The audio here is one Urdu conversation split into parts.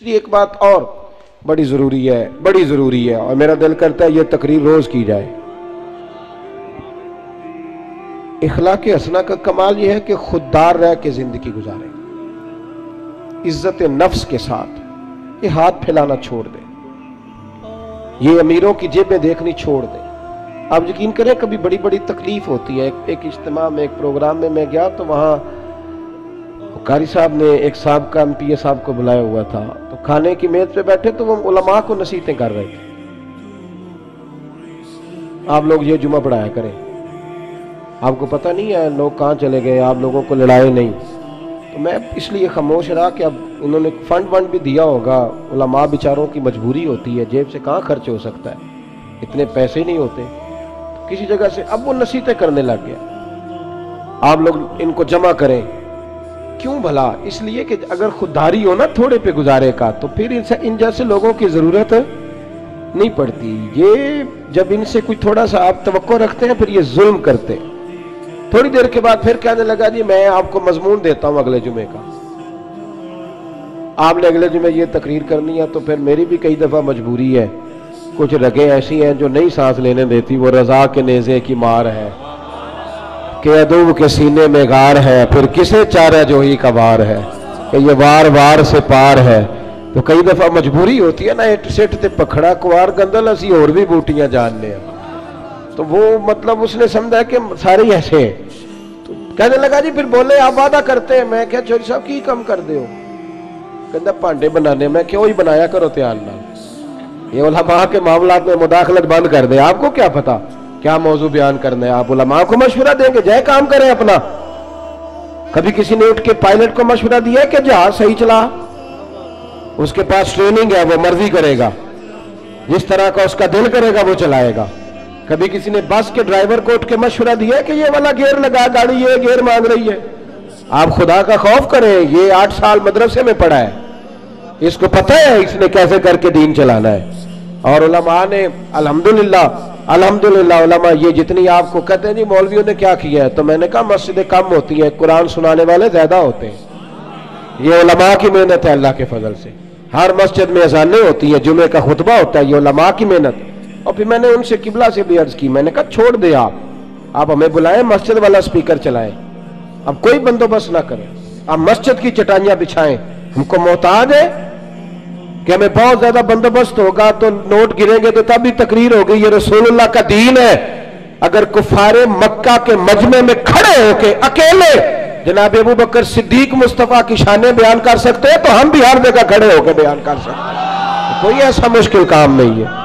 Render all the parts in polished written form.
دوسری ایک بات اور بڑی ضروری ہے اور میرا دل کرتا ہے یہ تقریر روز کی جائے۔ اخلاق حسنہ کا کمال یہ ہے کہ خوددار رہ کے زندگی گزارے، عزت نفس کے ساتھ، یہ ہاتھ پھیلانا چھوڑ دے، یہ امیروں کی جیبیں دیکھنی چھوڑ دے۔ آپ یقین کریں کبھی بڑی بڑی تکلیف ہوتی ہے۔ ایک اجتماع میں، ایک پروگرام میں گیا تو وہاں قاری صاحب نے ایک صاحب کا MP صاحب کو بلایا ہوا تھا، تو کھانے کی میز پہ بیٹھے تو وہ علماء کو نصیحتیں کر رہے تھے، آپ لوگ یہ جمعہ پڑھایا کریں، آپ کو پتہ نہیں ہے لوگ کہاں چلے گئے، آپ لوگوں کو لڑائے نہیں۔ تو میں اس لیے خاموش رہا کہ اب انہوں نے فنڈ بھی دیا ہوگا، علماء بیچاروں کی مجبوری ہوتی ہے، جیب سے کہاں خرچ ہو سکتا ہے، اتنے پیسے نہیں ہوتے، کسی جگہ سے اب وہ نصیحتیں کرنے لگ گیا، آپ لوگ ان کو جمع کریں۔ کیوں بھلا؟ اس لیے کہ اگر خودداری ہو نا تھوڑے پہ گزارے کا تو پھر ان جیسے لوگوں کی ضرورت نہیں پڑتی۔ یہ جب ان سے کوئی تھوڑا سا آپ توقع رکھتے ہیں پھر یہ ظلم کرتے ہیں۔ تھوڑی دیر کے بعد پھر کہنے لگا جی میں آپ کو مضمون دیتا ہوں اگلے جمعے کا، آپ نے اگلے جمعے یہ تقریر کرنی ہے، تو پھر میری بھی کئی دفعہ مجبوری ہے، کچھ رگیں ایسی ہیں جو نہیں سانس لینے دیتی، وہ رضا کے نیزے کی مار ہے کہ عدو کے سینے میں غار ہے، پھر کسے چارہ جوہی کا وار ہے کہ یہ وار سے پار ہے۔ تو کئی دفعہ مجبوری ہوتی ہے نا، اٹ سٹ تے پکھڑا کوار گندل اسی اور بھی بوٹیاں جاننے ہیں، تو وہ مطلب اس نے سمجھا کہ سارے ہی ایسے ہیں۔ تو کہنے لگا جی پھر بولے آپ وعدہ کرتے ہیں، میں کہا چوری صاحب کی کم کر دے ہو، کہندہ پانڈے بنانے، میں کیوں ہی بنایا کرو تیار نہ، یہ علماء کے معاملات میں مداخلت بند کر دے، آپ کو کیا پتا کیا موضوع بیان کرنا ہے، آپ علماء کو مشورہ دیں گے جائے کام کریں اپنا۔ کبھی کسی نے اٹھ کے پائلٹ کو مشورہ دیا ہے کہ جہاز صحیح چلا، اس کے پاس ٹریننگ ہے، وہ مرضی کرے گا، جس طرح کا اس کا دل کرے گا وہ چلائے گا۔ کبھی کسی نے بس کے ڈرائیور کو اٹھ کے مشورہ دیا ہے کہ یہ والا گیئر لگا، گاڑی یہ گیئر مانگ رہی ہے۔ آپ خدا کا خوف کریں، یہ 8 سال مدرسے میں پڑھا ہے، اس کو پتہ ہے اس نے کیسے کر کے دین چلانا ہے۔ اور علماء نے الحمدللہ علماء یہ جتنی آپ کو کہتے ہیں جی مولویوں نے کیا کیا ہے، تو میں نے کہا مسجدیں کم ہوتی ہیں، قرآن سنانے والے زیادہ ہوتے ہیں، یہ علماء کی محنت ہے اللہ کے فضل سے۔ ہر مسجد میں اذانیں ہوتی ہیں، جمعے کا خطبہ ہوتا ہے، یہ علماء کی محنت۔ اور پھر میں نے ان سے قبلہ سے بھی عرض کی، میں نے کہا چھوڑ دے آپ ہمیں بلائیں، مسجد والا سپیکر چلائیں، اب کوئی بندوبست نہ کریں، آپ مسجد کی چٹائیاں بچھائیں، ہم کو محتاج ہے کہ ہمیں بہت زیادہ بندوبست ہوگا تو نوٹ گریں گے تو تب بھی تقریر ہوگی، یہ رسول اللہ کا دین ہے۔ اگر کفار مکہ کے مجمع میں کھڑے ہو کے اکیلے جناب ابو بکر صدیق مصطفیٰ کی شانیں بیان کر سکتے ہیں تو ہم بھی ہر جگہ کھڑے ہو کے بیان کر سکتے ہیں، کوئی ایسا مشکل کام نہیں ہے۔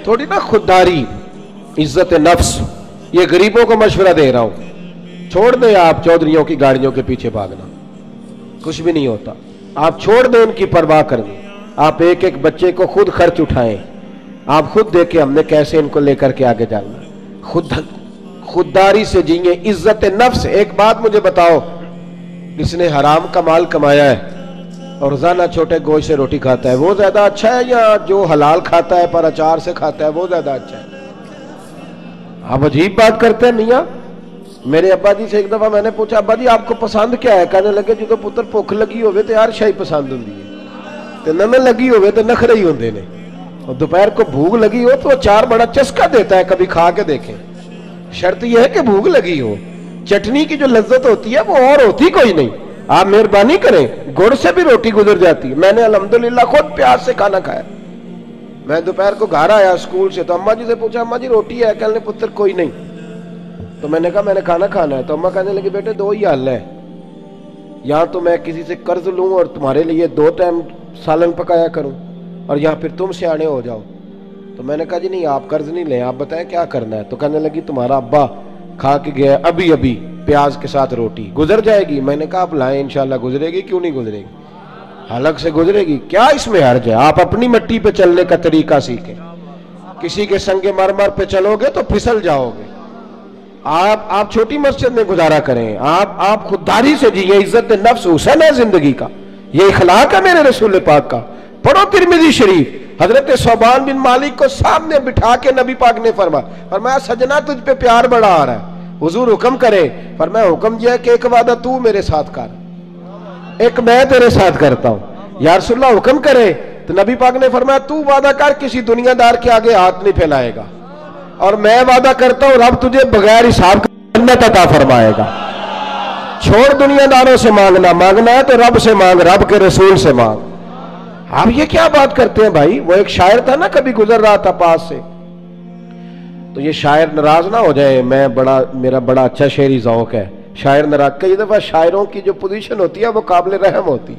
تھوڑی نا خودداری، عزت نفس، یہ غریبوں کو مشورہ دے رہا ہوں، چھوڑ دیں آپ چودھریوں کی گاڑیوں کے پیچھے بھاگنا، کچھ بھی نہیں ہوتا، آپ چھوڑ دیں ان کی پرواہ کرنی، آپ ایک ایک بچے کو خود خرچ اٹھائیں، آپ خود دیکھیں ہم نے کیسے ان کو لے کر کے آگے جانا، خودداری سے جیئیں، عزت نفس۔ ایک بات مجھے بتاؤ، جس نے حرام کا مال کمایا ہے اور روزانہ چھوٹے گوشت سے روٹی کھاتا ہے وہ زیادہ اچھا ہے، یا جو حلال کھاتا ہے پر اچار سے کھاتا ہے وہ زیادہ اچھا ہے؟ آپ عجیب بات کرتے ہیں میاں۔ میرے ابا جی سے ایک دفعہ میں نے پوچھا ابا جی آپ کو پسند کیا ہے؟ کہنے لگے جدو پتر بھوک لگی ہوئے تو یار شاہی پسند ہوندی ہے، تے نہ لگی ہوئے تو نخرے ہی ہوندے نے، اور دوپہر کو بھوک لگی ہو تو اچار بڑا چسکا دیتا ہے، کبھی کھا کے دیکھیں، شرط یہ ہے کہ بھوک لگی ہو، چٹنی کی جو لذت ہوتی ہے وہ اور ہوتی کوئی نہیں۔ آپ مہربانی کریں، گڑ سے بھی روٹی گزر جاتی ہے، میں نے الحمدللہ خود پیاز سے کھانا کھایا۔ میں دوپہر کو گھر آیا اسکول سے تو اماں جی سے پوچھا اماں جی روٹی ہے؟ کہنے پتر کوئی نہیں، تو میں نے کہا میں نے کھانا کھانا ہے، تو اماں کہنے لگی بیٹے دو ہی حل ہے، یا تو میں کسی سے قرض لوں اور تمہارے لیے 2 ٹائم سالن پکایا کروں، اور یا پھر تم سیانے ہو جاؤ۔ تو میں نے کہا جی نہیں آپ قرض نہیں لیں، آپ بتائیں کیا کرنا ہے؟ تو کہنے لگی تمہارا ابا کھا کے گیا ابھی پیاز کے ساتھ روٹی، گزر جائے گی؟ میں نے کہا آپ لائیں انشاءاللہ گزرے گی، کیوں نہیں گزرے گی، حلق سے گزرے گی، کیا اس میں حرج ہے؟ آپ اپنی مٹی پہ چلنے کا طریقہ سیکھیں، کسی کے سنگ مرمر پہ چلو گے تو پھسل جاؤ گے۔ آپ چھوٹی مسجد میں گزارا کریں، آپ خودداری سے جیئیں، عزت نفس حسن ہے زندگی کا، یہ اخلاق ہے میرے رسول پاک کا. پڑھو ترمذی شریف. حضرت صوبان بن مالک کو سامنے بٹھا کے نبی پاک نے فرمایا سجنا تجھ پہ پیار بڑا آ رہا ہے, حضور حکم کرے. فرمایا حکم یہ ہے کہ ایک وعدہ تو میرے ساتھ کر, ایک میں تیرے ساتھ کرتا ہوں. یا رسول اللہ حکم کرے. تو نبی پاک نے فرمایا تو وعدہ کر کسی دنیا دار کے آگے ہاتھ نہیں پھیلائے گا, اور میں وعدہ کرتا ہوں رب تجھے بغیر حساب جنت عطا فرمائے گا. چھوڑ دنیا داروں سے مانگنا ہے تو رب سے مانگ, رب کے رسول سے مانگ. آپ یہ کیا بات کرتے ہیں بھائی؟ وہ ایک شاعر تھا نا, کبھی گزر رہا تھا پاس سے, تو یہ شاعر ناراض نہ ہو جائے, میرا بڑا اچھا شعری ذوق ہے. شاعر ناراض, کئی دفعہ شاعروں کی جو پوزیشن ہوتی ہے وہ قابل رحم ہوتی,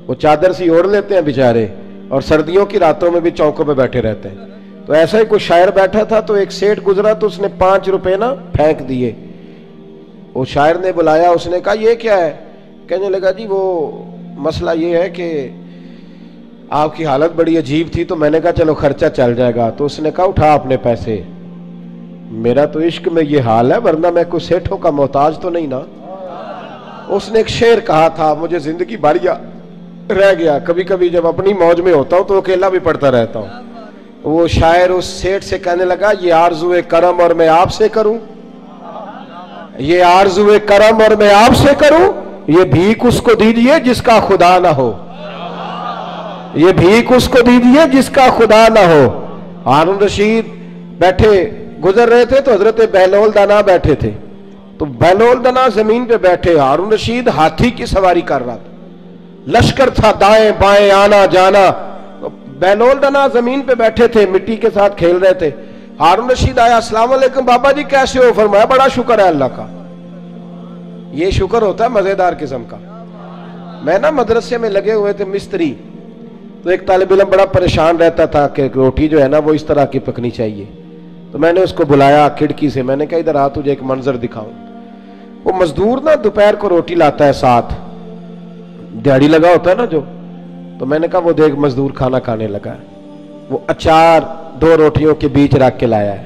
وہ چادر سی اوڑھ لیتے ہیں بیچارے, اور سردیوں کی راتوں میں بھی چوکوں پہ بیٹھے رہتے ہیں. تو ایسا ہی کوئی شاعر بیٹھا تھا, تو ایک سیٹ گزرا تو اس نے 5 روپے نا پھینک دیے. وہ شاعر نے بلایا, اس نے کہا یہ کیا ہے؟ کہنے لگا جی وہ مسئلہ یہ ہے کہ آپ کی حالت بڑی عجیب تھی, تو میں نے کہا چلو خرچہ چل جائے گا. تو اس نے کہا اٹھا اپنے پیسے, میرا تو عشق میں یہ حال ہے, ورنہ میں کوئی سیٹھوں کا محتاج تو نہیں نا. اس نے ایک شعر کہا تھا, مجھے زندگی بھر رہ گیا, کبھی کبھی جب اپنی موج میں ہوتا ہوں تو اکیلا بھی پڑھتا رہتا ہوں. وہ شاعر اس سیٹ سے کہنے لگا یہ آرزو کرم اور میں آپ سے کروں, یہ آرزو کرم اور میں آپ سے کروں, یہ بھیک اس کو دیجئے جس کا خدا نہ ہو, یہ بھیک اس کو دیجئے جس کا خدا نہ ہو. ہارون رشید بیٹھے گزر رہے تھے, تو حضرت بہلول دانا بیٹھے تھے. تو بہلول دانا زمین پہ بیٹھے, ہارون رشید ہاتھی کی سواری کر رہا تھا, لشکر تھا دائیں بائیں آنا جانا. بہلول دانا زمین پہ بیٹھے تھے, مٹی کے ساتھ کھیل رہے تھے. ہارون رشید آیا, السلام علیکم بابا جی کیسے ہو؟ فرمایا بڑا شکر ہے اللہ کا. یہ شکر ہوتا ہے مزیدار قسم کا. میں نا مدرسے میں لگے ہوئے تھے مستری, تو ایک طالب علم بڑا پریشان رہتا تھا کہ روٹی جو ہے نا وہ اس طرح کی پکنی چاہیے. تو میں نے اس کو بلایا کھڑکی سے, میں نے کہا ادھر آ تجھے ایک منظر دکھاؤں. وہ مزدور نا دوپہر کو روٹی لاتا ہے, ساتھ دیہڑی لگا ہوتا ہے نا جو, تو میں نے کہا وہ دیکھ مزدور کھانا کھانے لگا ہے. وہ اچار 2 روٹیوں کے بیچ رکھ کے لایا ہے,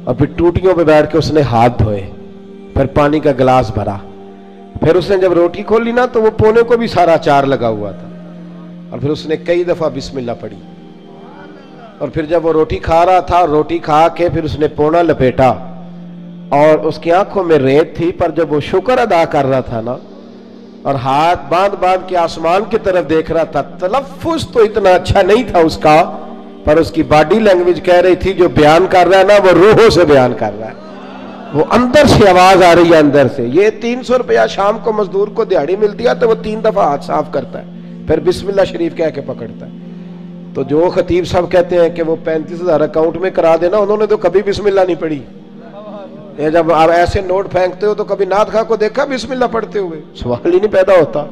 اور پھر ٹوٹیوں پہ بیٹھ کے اس نے ہاتھ دھوئے, پھر پانی کا گلاس بھرا. پھر اس نے جب روٹی کھولی نا تو وہ پونے کو بھی سارا اچار لگا ہوا تھا, اور پھر اس نے کئی دفعہ بسم اللہ پڑھی. اور پھر جب وہ روٹی کھا رہا تھا, روٹی کھا کے پھر اس نے پونا لپیٹا, اور اس کی آنکھوں میں ریت تھی, پر جب وہ شکر ادا کر رہا تھا نا, اور ہاتھ باندھ کے آسمان کی طرف دیکھ رہا تھا, تلفظ تو اتنا اچھا نہیں تھا اس کا, پر اس کی باڈی لینگویج کہہ رہی تھی جو بیان کر رہا ہے نا وہ روحوں سے بیان کر رہا ہے, وہ اندر سے آواز آ رہی ہے اندر سے. یہ 300 روپیہ شام کو مزدور کو دیہڑی ملتی ہے, تو وہ 3 دفعہ ہاتھ صاف کرتا ہے, پھر بسم اللہ شریف کہہ کے پکڑتا ہے. تو جو خطیب صاحب کہتے ہیں کہ وہ 35,000 اکاؤنٹ میں کرا دینا, انہوں نے تو کبھی بسم اللہ نہیں پڑھی. یہ جب آپ ایسے نوٹ پھینکتے ہو تو کبھی نعت خواہ کو دیکھا بسم اللہ پڑھتے ہوئے؟ سوال ہی نہیں پیدا ہوتا.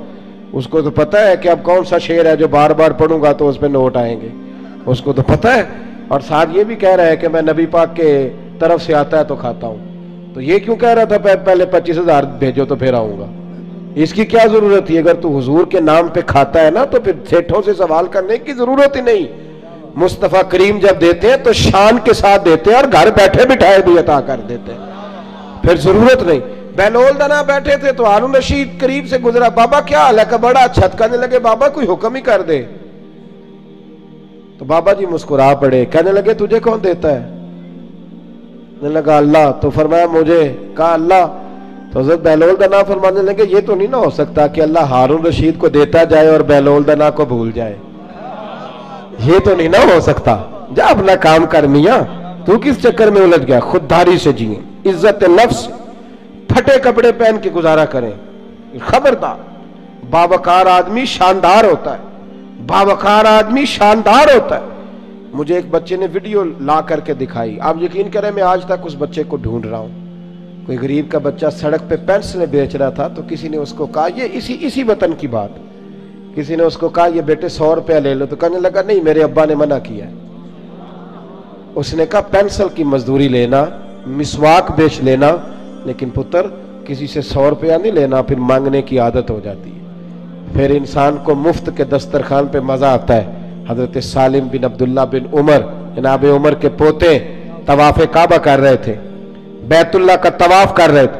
اس کو تو پتہ ہے کہ اب کون سا شعر ہے جو بار بار پڑھوں گا تو اس پہ نوٹ آئیں گے, اس کو تو پتہ ہے. اور ساتھ یہ بھی کہہ رہا ہے کہ میں نبی پاک کے طرف سے آتا ہے تو کھاتا ہوں. تو یہ کیوں کہہ رہا تھا پہلے 25,000 بھیجو تو پھر آؤں گا؟ اس کی کیا ضرورت تھی؟ اگر تو حضور کے نام پہ کھاتا ہے نا تو پھر سیٹھوں سے سوال کرنے کی ضرورت ہی نہیں. مصطفیٰ کریم جب دیتے ہیں تو شان کے ساتھ دیتے ہیں, اور گھر بیٹھے بٹھائے بھی عطا کر دیتے ہیں, پھر ضرورت نہیں. بہلول دانا بیٹھے تھے تو ہارون رشید قریب سے گزرا, بابا کیا حال ہے؟ کہ بڑا اچھا. کہنے لگے بابا کوئی حکم ہی کر دے. تو بابا جی مسکرا پڑے, کہنے لگے تجھے کون دیتا ہے؟ کہنے لگا اللہ. تو فرمایا مجھے. کہا اللہ. تو حضرت بہلول دانا فرمانے لگے یہ تو نہیں نہ ہو سکتا کہ اللہ ہارون رشید کو دیتا جائے اور بہلول دانا کو بھول جائے, یہ تو نہیں نہ ہو سکتا. جا اپنا کام کر میاں, تو کس چکر میں الجھ گیا؟ خودداری سے جیئیں, عزت نفس, پھٹے کپڑے پہن کے گزارا کریں. خبردار, باوقار آدمی شاندار ہوتا ہے, باوقار آدمی شاندار ہوتا ہے. مجھے ایک بچے نے ویڈیو لا کر کے دکھائی, آپ یقین کریں میں آج تک اس بچے کو ڈھونڈ رہا ہوں. کوئی غریب کا بچہ سڑک پہ پینسلیں بیچ رہا تھا, تو کسی نے اس کو کہا, یہ اسی وطن کی بات, کسی نے اس کو کہا یہ بیٹے 100 روپیہ لے لو. تو کہنے لگا نہیں میرے ابا نے منع کیا ہے. اس نے کہا پینسل کی مزدوری لینا, مسواک بیچ لینا, لیکن پتر کسی سے 100 روپیہ نہیں لینا, پھر مانگنے کی عادت ہو جاتی ہے. پھر انسان کو مفت کے دسترخوان پہ مزہ آتا ہے. حضرت سالم بن عبداللہ بن عمر, جناب عمر کے پوتے, طواف کعبہ کر رہے تھے, بیت اللہ کا طواف کر رہے تھے.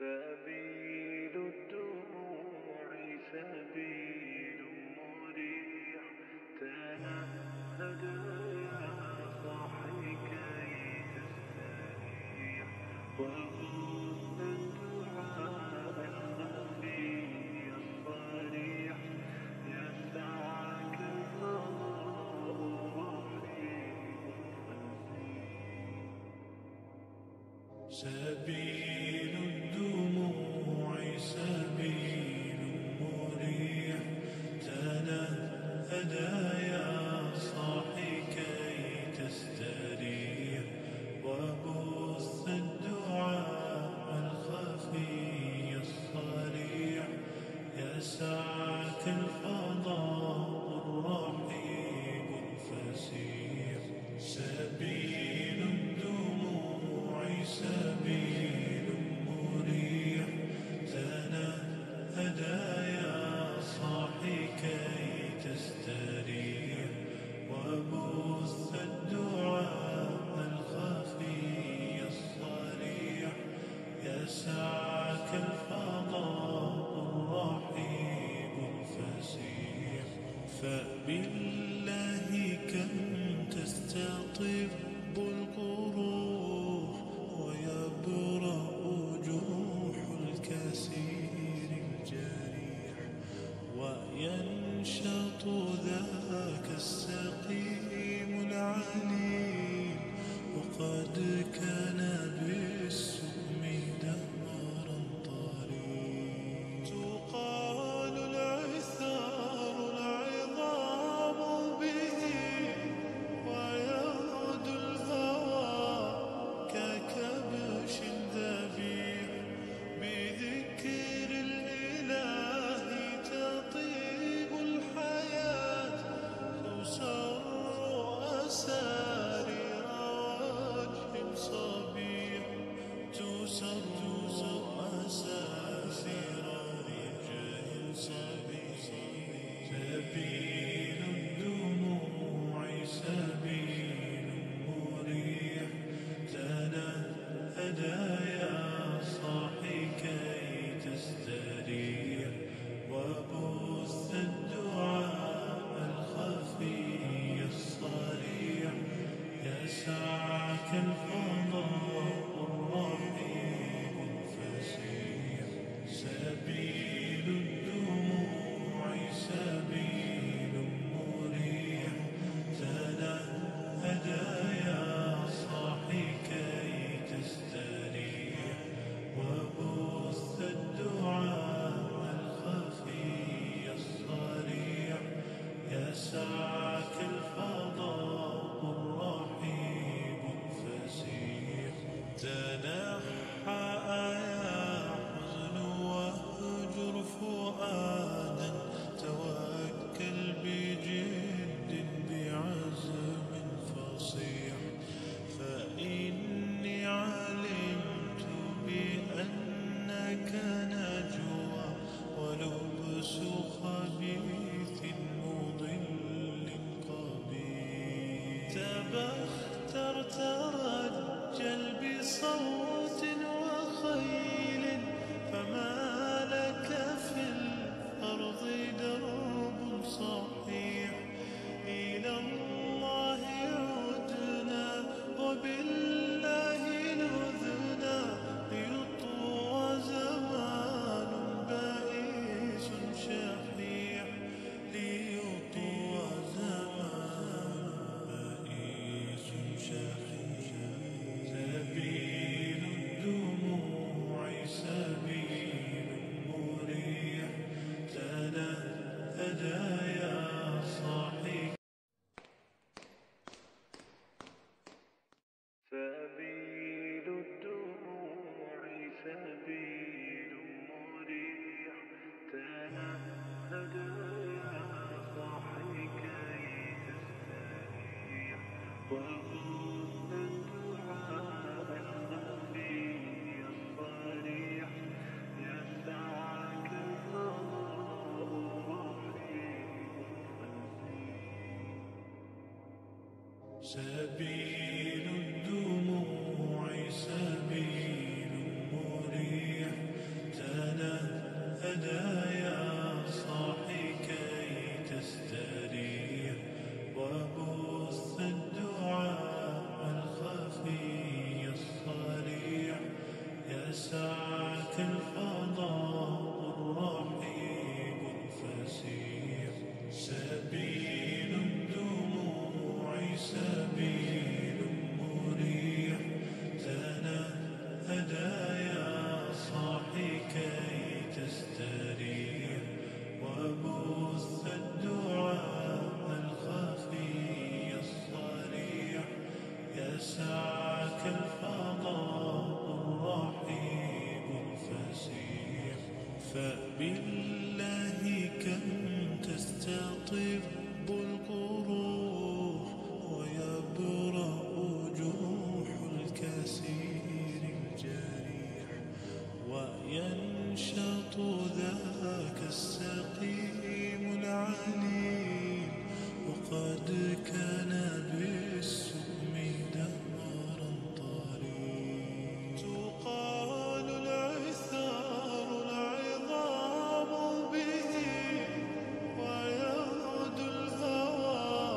سبيل الدموع سبيل مريح تنهد يا صاحي كي تستريح وغص الدعاء الخفي الصريح يسعك الفضاء الرحيم سبيل الدموع سبيل مريح تنهد يا صاحي كي تستريح وبث الدعاء الخفي الصريح يسعك الفضاء الرحيب الفسيح سبيل الدموع سبيل مريح تنهد يا صاحي كي تستريح وبث الدعاء الخفي الصريح يسعك الفضاء الرحيب الفسيح فبالله كم تستطب القروح ويبرأ جروح الكثير الجريح وينشط ذاك السقيم العليل وقد كان بالسؤم دهرا طريق تقال العثار العظام به ويغدو الهوى ككبش ذبيح بختر ترجل بصوت وخيل فما لك في الأرض درب صحيح إلى الله عدنا وبالله نذنا ليطوى زمان بائس شحيح ليطوى زمان بائس شحيح سبيل الدموع سبيل مريح تنهد يا صاحي سبيل الدموع سبيل مريح تنهد يا صاحي كي تستريح وخذ الدعاء الخفي الصريح يسعك الفضاء الرحيم سبيل الدموع سبيل مريح تنهد يا صاحي كي تستريح وبث الدعاء الخفي الصريح يسعك الفضاء الرحيم الفسيح سبيل الدموع سبيل مريح تنهد يا صاحي كي تستريح وبث الدعاء الخفي الصريح يسعك الفضاء الرحيم الفسيح فبالله كم تستطب القروح ويبرأ جروح الكثير الجريح وينشط ذاك السقيم العليل وقد كان بالسؤم دهرا طريق تقال العثار العظام به ويغدو الهوى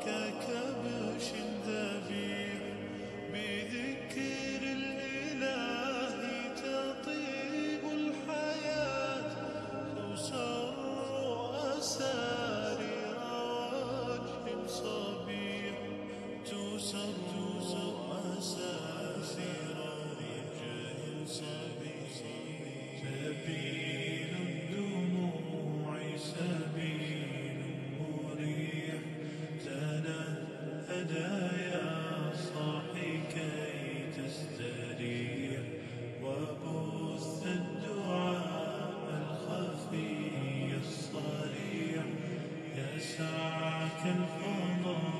ككبش ذبيح بذكر الإله تطيب الحياة تسر أسارير وجه صبيح تسر أساسير وجه صبيح سبيل الدموع سبيل مريح تنهد يا صاحي كي تستريح وبث الدعاء الخفي الصريح يسعك الفضاء